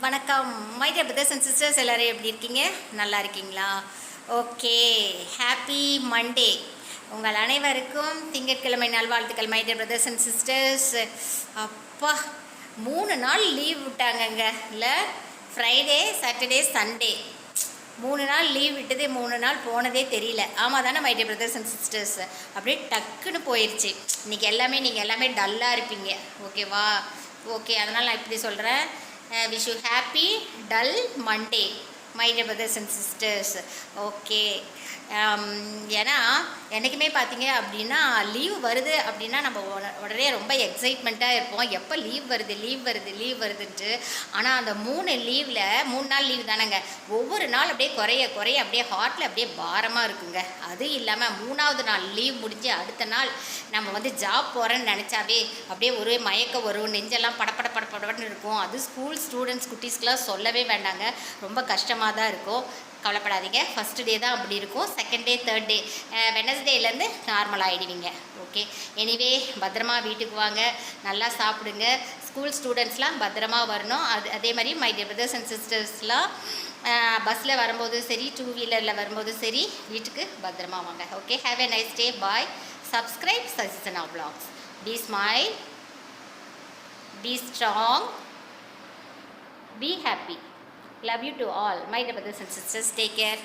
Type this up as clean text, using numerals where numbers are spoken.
வணக்கம் my dear brothers and sisters, எல்லோரும் எப்படி இருக்கீங்க? நல்லா இருக்கீங்களா? Okay, happy Monday. உங்கள் அனைவருக்கும் திங்கட்கிழமை நல்வாழ்த்துக்கள் my dear brothers and sisters. அப்பா 3 நாள் லீவ் விட்டாங்கங்க, இல்லை? ஃப்ரைடே, சாட்டர்டே, சண்டே 3 நாள் லீவ் விட்டதே 3 நாள் போனதே தெரியல. ஆமாம் தானே my dear brothers and sisters? அப்படியே டக்குன்னு போயிடுச்சு. இன்றைக்கி நீங்கள் எல்லாமே டல்லாக இருப்பீங்க, ஓகேவா? ஓகே, அதனால் நான் இப்படி சொல்கிறேன். Wish you happy dull Monday, my dear brothers and sisters. Okay, ஏன்னா என்றைக்குமே பார்த்தீங்க அப்படின்னா லீவ் வருது அப்படின்னா நம்ம உடனே ரொம்ப எக்ஸைட்மெண்ட்டாக இருப்போம். எப்போ லீவ் வருதுன்ட்டு. ஆனால் அந்த 3 நாள் லீவ் தானேங்க, ஒவ்வொரு நாள் அப்படியே குறைய அப்படியே ஹார்ட்டில் அப்படியே பாரமாக இருக்குங்க. அது இல்லாமல் 3ஆவது நாள் லீவ் முடிஞ்சு அடுத்த நாள் நம்ம ஜாப் போகிறேன்னு நினச்சாவே அப்படியே ஒரே மயக்கம் வரும், நெஞ்செல்லாம் படப்படன்னு இருக்கும். அது ஸ்கூல் ஸ்டூடெண்ட்ஸ் குட்டீஸ்க்கெலாம் சொல்லவே வேண்டாங்க, ரொம்ப கஷ்டமாக தான் இருக்கும். கவலைப்படாதீங்க, ஃபஸ்ட்டு டே தான் அப்படி இருக்கும். செகண்ட் டே, தேர்ட் டே, வெனஸ்டேலேருந்து நார்மல் ஆகிடுவீங்க. ஓகே, எனிவே பத்திரமா வீட்டுக்கு வாங்க, நல்லா சாப்பிடுங்க. ஸ்கூல் ஸ்டூடெண்ட்ஸ்லாம் பத்திரமா வரணும். அதே மாதிரி மை டியர் பிரதர்ஸ் அண்ட் சிஸ்டர்ஸ்லாம் பஸ்ஸில் வரும்போது சரி, 2 வீலரில் வரும்போது சரி, வீட்டுக்கு பத்திரமா வாங்க. Okay, have a nice day. Bye. Subscribe சசிசனா vlogs. Be smile, be strong, be happy. Love you to all my brothers and sisters. Take care.